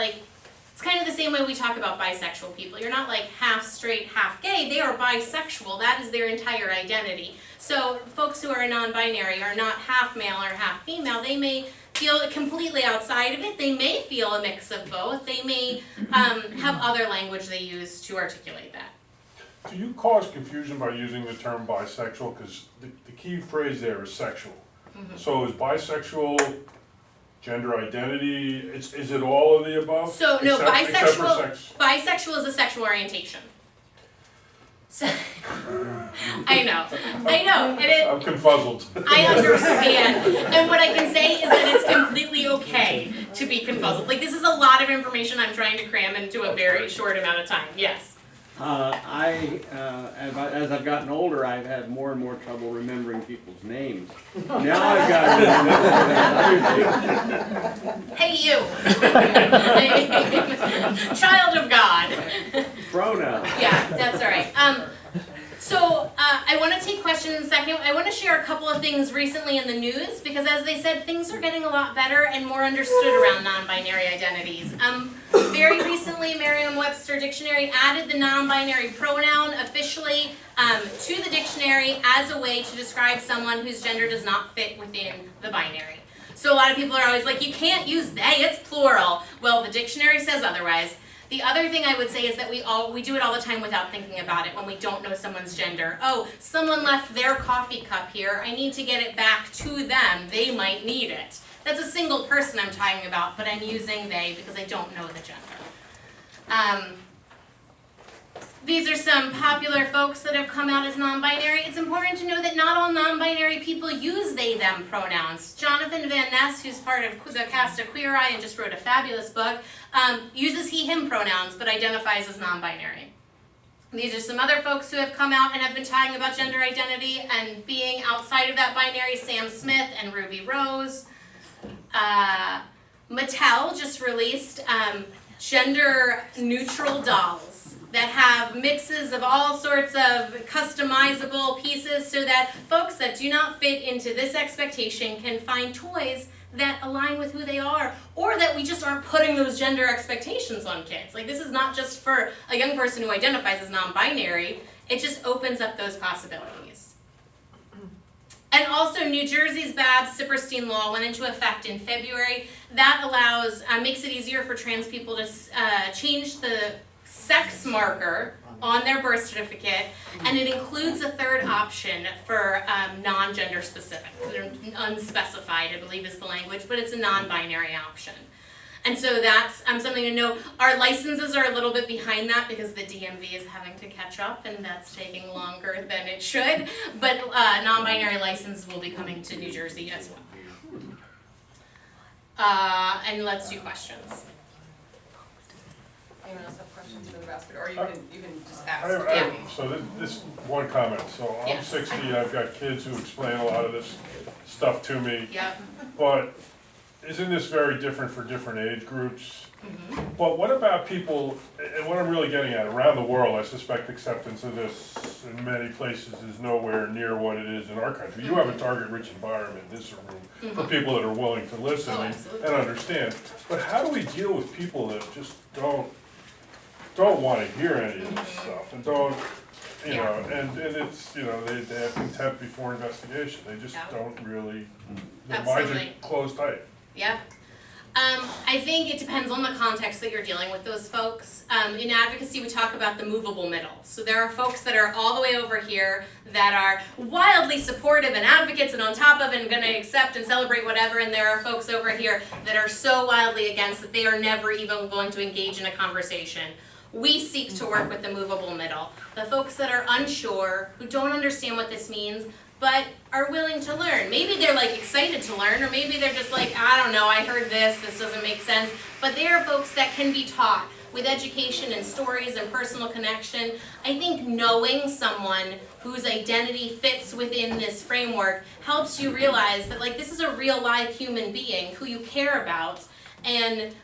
it's kind of the same way we talk about bisexual people. You're not like half straight, half gay. They are bisexual. That is their entire identity. So folks who are non-binary are not half male or half female. They may feel completely outside of it. They may feel a mix of both. They may have other language they use to articulate that. Do you cause confusion by using the term bisexual? Because the key phrase there is sexual. Mm-hmm. So is bisexual gender identity, is it all of the above? So no, except for sex? Bisexual is a sexual orientation. So, I know. I'm confuzzled. I understand. And what I can say is that it's completely okay to be confuzzled. This is a lot of information I'm trying to cram into a very short amount of time. Yes? As I've gotten older, I've had more and more trouble remembering people's names. Now I've got to remember. Hey, you. Child of God. Pronouns. Yeah, that's all right. So I want to take questions in a second. I want to share a couple of things recently in the news because, as they said, things are getting a lot better and more understood around non-binary identities. Very recently, recently Merriam-Webster Dictionary added the non-binary pronoun officially to the dictionary as a way to describe someone whose gender does not fit within the binary. So a lot of people are always like, you can't use they, it's plural. Well, the dictionary says otherwise. The other thing I would say is that we do it all the time without thinking about it when we don't know someone's gender. Oh, someone left their coffee cup here. I need to get it back to them. They might need it. That's a single person I'm talking about, but I'm using they because I don't know the gender. These are some popular folks that have come out as non-binary. It's important to know that not all non-binary people use they, them pronouns. Jonathan Van Ness, who's part of the cast of Queer Eye and just wrote a fabulous book, uses he, him pronouns, but identifies as non-binary. These are some other folks who have come out and have been talking about gender identity and being outside of that binary. Sam Smith and Ruby Rose. Mattel just released gender-neutral dolls that have mixes of all sorts of customizable pieces so that folks that do not fit into this expectation can find toys that align with who they are, or that we just aren't putting those gender expectations on kids. Like, this is not just for a young person who identifies as non-binary, it just opens up those possibilities. And also, New Jersey's Babs-Sipperstein law went into effect in February. That allows, makes it easier for trans people to change the sex marker on their birth certificate, and it includes a third option for non-gender specific, unspecified, I believe is the language, but it's a non-binary option. And so that's something to know. Our licenses are a little bit behind that because the DMV is having to catch up, and that's taking longer than it should, but non-binary licenses will be coming to New Jersey as well. And let's do questions. Anyone else have questions for the basket, or you can just ask. So this one comment. So I'm Yes. 60. I've got kids who explain a lot of this stuff to me. Yep. But isn't this very different for different age groups? But what about people, and what I'm really getting at, around the world, I suspect acceptance of this in many places is nowhere near what it is in our country. You have a target-rich environment in this room for people that are willing to listen and understand. But how do we deal with people that just don't want to hear any of this stuff and don't, you know, and it's, you know, they have contempt before investigation. They just don't really, their minds are closed tight. Yeah. I think it depends on the context that you're dealing with those folks. In advocacy, we talk about the movable middle. So there are folks that are all the way over here that are wildly supportive and advocates and on top of it and going to accept and celebrate whatever, and there are folks over here that are so wildly against that they are never even going to engage in a conversation. We seek to work with the movable middle. The folks that are unsure, who don't understand what this means, but are willing to learn. Maybe they're like excited to learn, or maybe they're just like, I don't know, I heard this doesn't make sense. But they are folks that can be taught with education and stories and personal connection. I think knowing someone whose identity fits within this framework helps you realize that like this is a real live human being who you care about, and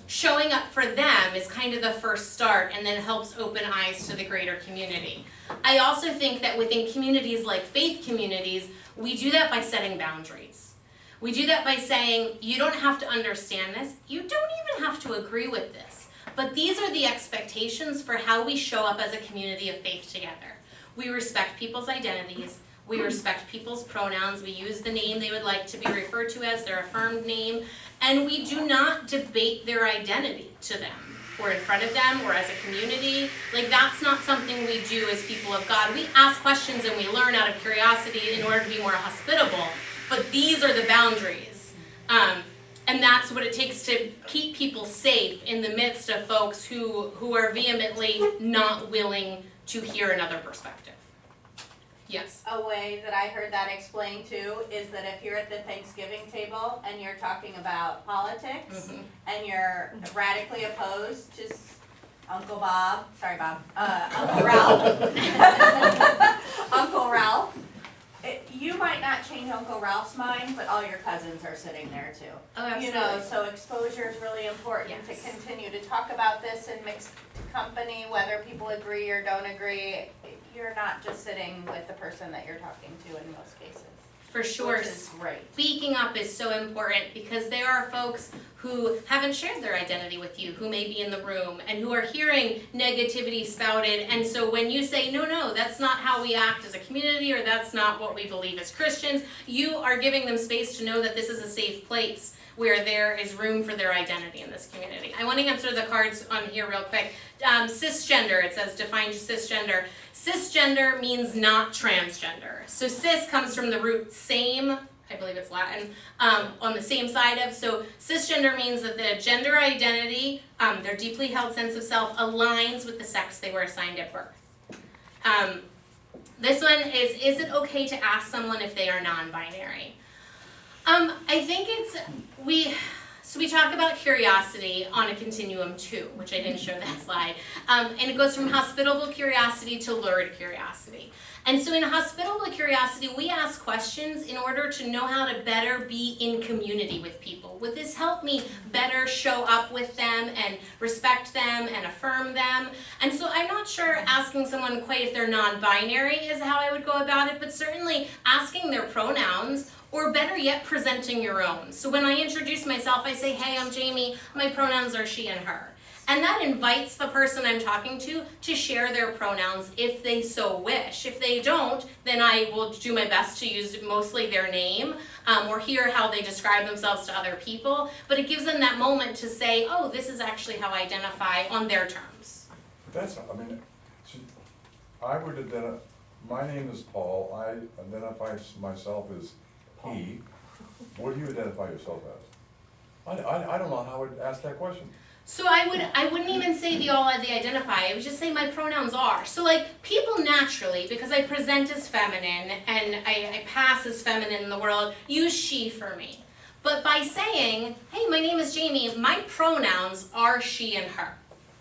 showing up for them is kind of the first start, and then helps open eyes to the greater community. I also think that within communities like faith communities, we do that by setting boundaries. We do that by saying, you don't have to understand this, you don't even have to agree with this, but these are the expectations for how we show up as a community of faith together. We respect people's identities, we respect people's pronouns, we use the name they would like to be referred to as their affirmed name, and we do not debate their identity to them, or in front of them, or as a community. Like, that's not something we do as people of God. We ask questions and we learn out of curiosity in order to be more hospitable, but these are the boundaries. And that's what it takes to keep people safe in the midst of folks who are vehemently not willing to hear another perspective. Yes. A way that I heard that explained too is that if you're at the Thanksgiving table and you're talking about politics and you're radically opposed to Uncle Ralph, Uncle Ralph, you might not change Uncle Ralph's mind, but all your cousins are sitting there too. Oh, absolutely. You know, so exposure is really important to continue to talk about this in mixed company, whether people agree or don't agree. You're not just sitting with the person that you're talking to in most cases. For sure. Which is great. Speaking up is so important because there are folks who haven't shared their identity with you, who may be in the room, and who are hearing negativity spouted. And so when you say, no, that's not how we act as a community, or that's not what we believe as Christians, you are giving them space to know that this is a safe place where there is room for their identity in this community. I want to answer the cards on here real quick. Cisgender, it says define cisgender. Cisgender means not transgender. So cis comes from the root same, I believe it's Latin, on the same side of. So cisgender means that the gender identity, their deeply held sense of self, aligns with the sex they were assigned at birth. This one is it okay to ask someone if they are non-binary? I think we talk about curiosity on a continuum too, which I didn't show that slide. And it goes from hospitable curiosity to lurid curiosity. And so in hospitable curiosity, we ask questions in order to know how to better be in community with people. Would this help me better show up with them and respect them and affirm them? And so I'm not sure asking someone quite if they're non-binary is how I would go about it, but certainly asking their pronouns, or better yet, presenting your own. So when I introduce myself, I say, hey, I'm Jamie, my pronouns are she and her. And that invites the person I'm talking to share their pronouns if they so wish. If they don't, then I will do my best to use mostly their name or hear how they describe themselves to other people. But it gives them that moment to say, oh, this is actually how I identify on their terms. I would identify, my name is Paul, I identify myself as he. What do you identify yourself as? I don't know how I would ask that question. So I wouldn't even say they identify, I would just say my pronouns are. So like people naturally, because I present as feminine and I pass as feminine in the world, use she for me. But by saying, hey, my name is Jamie, my pronouns are she and her.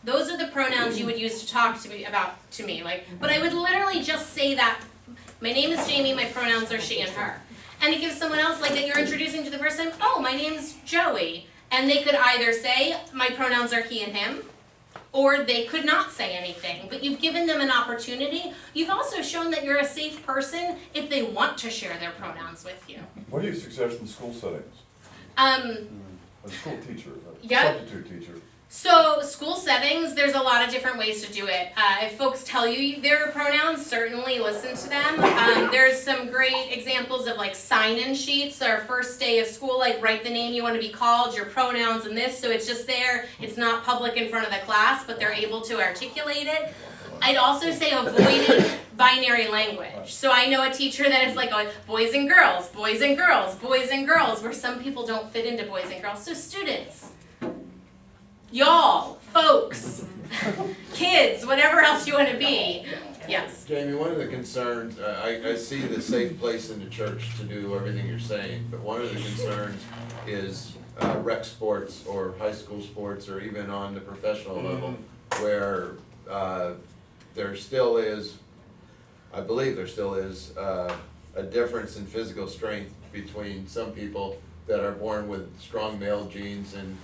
Those are the pronouns you would use to talk to me about to me. But I would literally just say that, my name is Jamie, my pronouns are she and her. And it gives someone else like that you're introducing to the first time, oh, my name's Joey. And they could either say, my pronouns are he and him, or they could not say anything. But you've given them an opportunity. You've also shown that you're a safe person if they want to share their pronouns with you. What do you suggest in school settings? A school teacher, substitute teacher. So school settings, there's a lot of different ways to do it. If folks tell you their pronouns, certainly listen to them. There's some great examples of like sign-in sheets. Our first day of school, like write the name you want to be called, your pronouns and this, so it's just there. It's not public in front of the class, but they're able to articulate it. I'd also say avoiding binary language. So I know a teacher that is like boys and girls, boys and girls, boys and girls, where some people don't fit into boys and girls. So students, y'all, folks, kids, whatever else you want to be. Yes. Jamie, one of the concerns, I see the safe place in the church to do everything you're saying, but one of the concerns is rec sports or high school sports or even on the professional level where there still is, I believe there still is a difference in physical strength between some people that are born with strong male genes and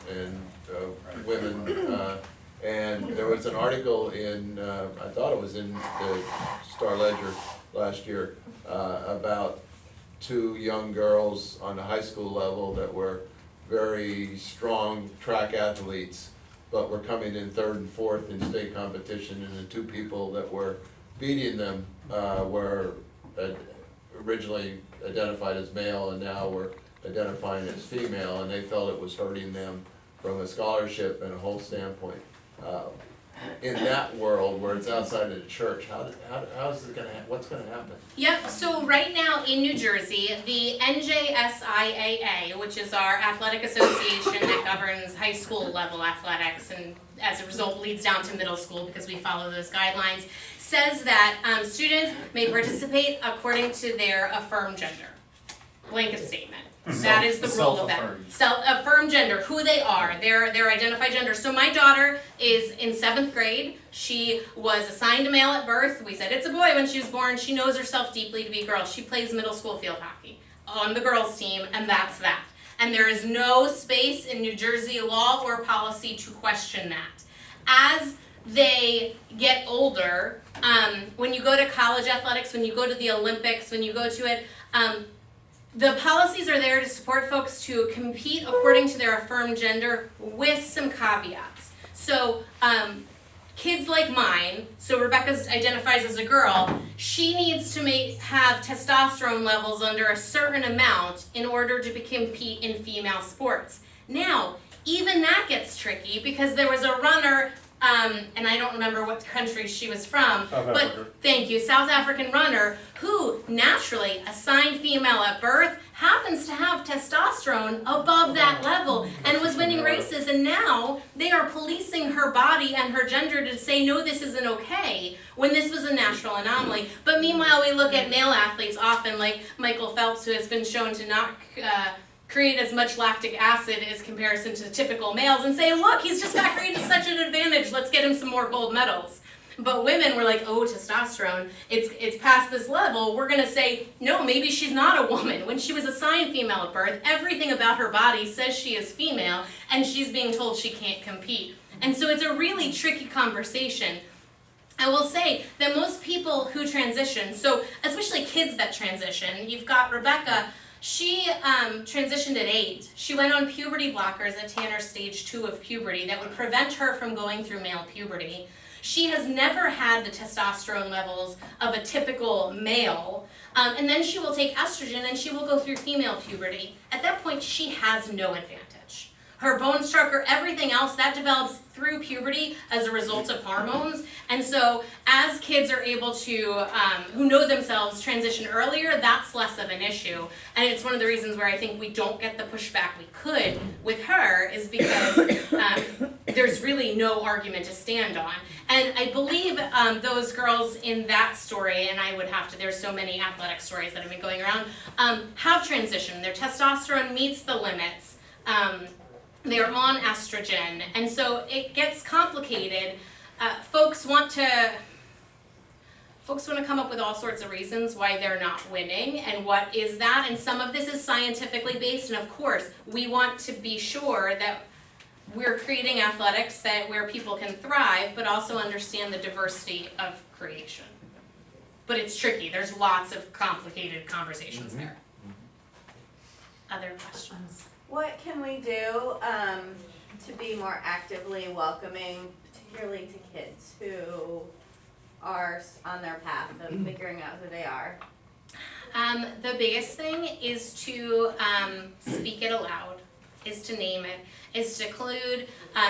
women. And there was an article in, I thought it was in the Star Ledger last year, about two young girls on the high school level that were very strong track athletes, but were coming in third and fourth in state competition, and the two people that were beating them were originally identified as male and now were identifying as female, and they felt it was hurting them from a scholarship and a whole standpoint. In that world where it's outside of the church, how's it gonna what's gonna happen? Yep, so right now in New Jersey, the NJSIAA, which is our athletic association that governs high school level athletics and as a result leads down to middle school because we follow those guidelines, says that students may participate according to their affirmed gender. Blanket statement. That is the rule of that. Self-affirmed gender, who they are, their identified gender. So my daughter is in 7th grade. She was assigned a male at birth. We said it's a boy when she was born. She knows herself deeply to be a girl. She plays middle school field hockey on the girls' team, and that's that. And there is no space in New Jersey law or policy to question that. As they get older, when you go to college athletics, when you go to the Olympics, when you go to it, the policies are there to support folks to compete according to their affirmed gender with some caveats. So, kids like mine, so Rebecca identifies as a girl, she needs to have testosterone levels under a certain amount in order to compete in female sports. Now, even that gets tricky because there was a runner, and I don't remember what country she was from, but thank you, South African runner, who naturally, assigned female at birth, happens to have testosterone above that level and was winning races, and now they are policing her body and her gender to say, no, this isn't okay, when this was a natural anomaly. But meanwhile, we look at male athletes often, like Michael Phelps, who has been shown to not create as much lactic acid as comparison to typical males, and say, look, he's just got created such an advantage, let's get him some more gold medals. But women were like, oh, testosterone, it's past this level, we're gonna say, no, maybe she's not a woman. When she was assigned female at birth, everything about her body says she is female, and she's being told she can't compete. And so it's a really tricky conversation. I will say that most people who transition, so especially kids that transition, you've got Rebecca, she transitioned at 8. She went on puberty blockers at Tanner stage 2 of puberty that would prevent her from going through male puberty. She has never had the testosterone levels of a typical male, and then she will take estrogen and she will go through female puberty. At that point, she has no advantage. Her bone structure, everything else, that develops through puberty as a result of hormones. And so as kids are able to, who know themselves, transition earlier, that's less of an issue. And it's one of the reasons where I think we don't get the pushback we could with her, is because there's really no argument to stand on. And I believe those girls in that story, and I would have to, there's so many athletic stories that have been going around, have transitioned. Their testosterone meets the limits. They're on estrogen, and so it gets complicated. Folks want to come up with all sorts of reasons why they're not winning, and what is that, and some of this is scientifically based, and of course, we want to be sure that we're creating athletics where people can thrive, but also understand the diversity of creation. But it's tricky, there's lots of complicated conversations there. Other questions? What can we do to be more actively welcoming, particularly to kids who are on their path of figuring out who they are? The biggest thing is to speak it aloud, is to name it, is to include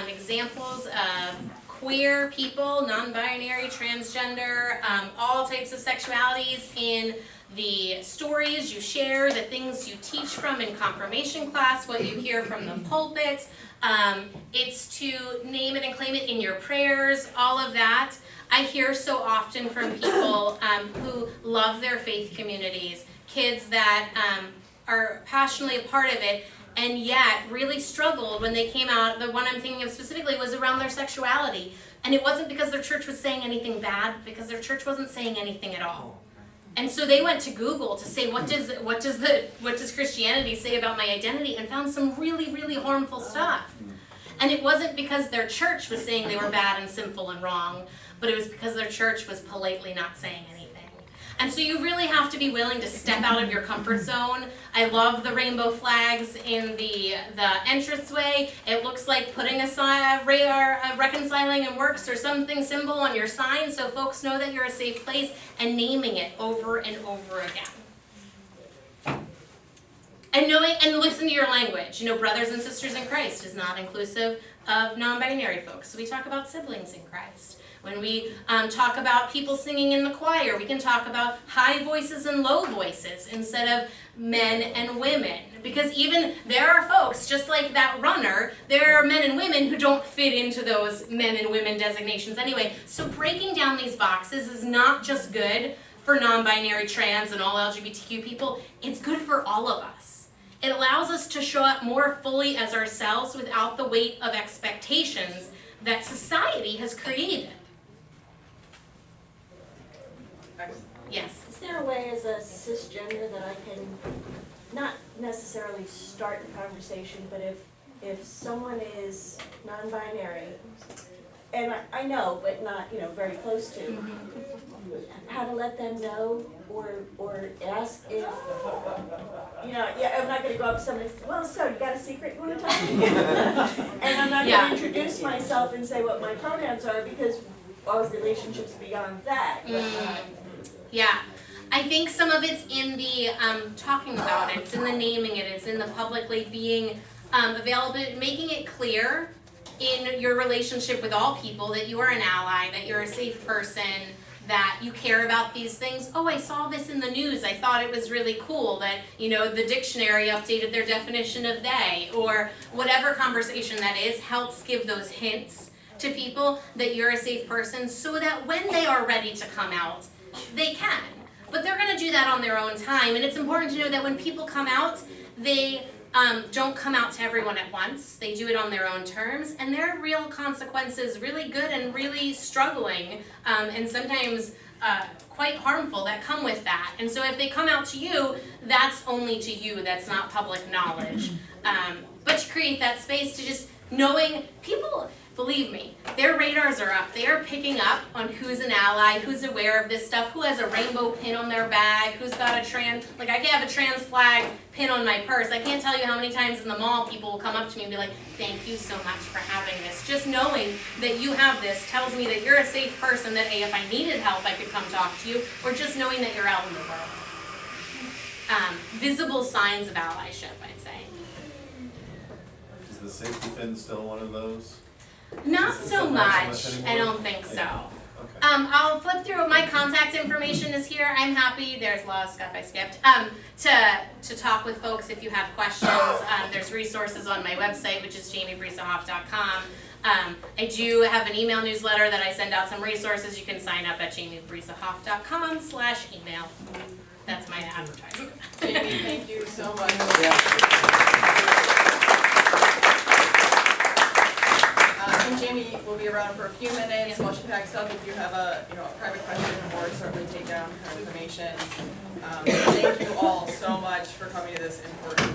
examples of queer people, non-binary, transgender, all types of sexualities in the stories you share, the things you teach from in confirmation class, what you hear from the pulpit. It's to name it and claim it in your prayers, all of that. I hear so often from people who love their faith communities, kids that are passionately a part of it, and yet really struggled when they came out. The one I'm thinking of specifically was around their sexuality. And it wasn't because their church was saying anything bad, because their church wasn't saying anything at all. And so they went to Google to say, what does Christianity say about my identity, and found some really, really harmful stuff. And it wasn't because their church was saying they were bad and sinful and wrong, but it was because their church was politely not saying anything. And so you really have to be willing to step out of your comfort zone. I love the rainbow flags in the entranceway. It looks like putting a reconciling and works or something symbol on your sign so folks know that you're a safe place, and naming it over and over again. And knowing and listen to your language. You know, brothers and sisters in Christ is not inclusive of non-binary folks. So we talk about siblings in Christ. When we talk about people singing in the choir, we can talk about high voices and low voices instead of men and women. Because even there are folks, just like that runner, there are men and women who don't fit into those men and women designations anyway. So breaking down these boxes is not just good for non-binary, trans, and all LGBTQ people. It's good for all of us. It allows us to show up more fully as ourselves without the weight of expectations that society has created. Yes. Is there a way as a cisgender that I can not necessarily start the conversation, but if someone is non-binary, and I know, but not, very close to, how to let them know, or ask if, I'm not gonna go up to somebody, well, so you got a secret you wanna tell me? And I'm not Yeah. gonna introduce myself and say what my pronouns are, because our relationship's beyond that. Yeah, I think some of it's in the talking about it, it's in the naming it, it's in the publicly being available, making it clear in your relationship with all people that you are an ally, that you're a safe person, that you care about these things. Oh, I saw this in the news, I thought it was really cool that, the dictionary updated their definition of they, or whatever conversation that is, helps give those hints to people that you're a safe person, so that when they are ready to come out, they can. But they're gonna do that on their own time, and it's important to know that when people come out, they don't come out to everyone at once. They do it on their own terms, and there are real consequences, really good and really struggling, and sometimes quite harmful that come with that. And so if they come out to you, that's only to you, that's not public knowledge. But to create that space to just knowing people, believe me, their radars are up. They are picking up on who's an ally, who's aware of this stuff, who has a rainbow pin on their bag, who's got a trans, like I can have a trans flag pin on my purse. I can't tell you how many times in the mall people will come up to me and be like, thank you so much for having this. Just knowing that you have this tells me that you're a safe person, that if I needed help, I could come talk to you, or just knowing that you're out in the world. Visible signs of allyship, I'd say. Is the safety pin still one of those? Not Is so that much, anymore? I don't think so. Okay. I'll flip through, my contact information is here, I'm happy, there's a lot of stuff I skipped, to talk with folks if you have questions. There's resources on my website, which is jamiebruesehoff.com. I do have an email newsletter that I send out some resources, you can sign up at jamiebruesehoff.com/email. That's my advertisement. Jamie, thank you so much. And Jamie will be around for a few minutes while she packs up. If you have a private question, or certainly take down her information. Thank you all so much for coming to this important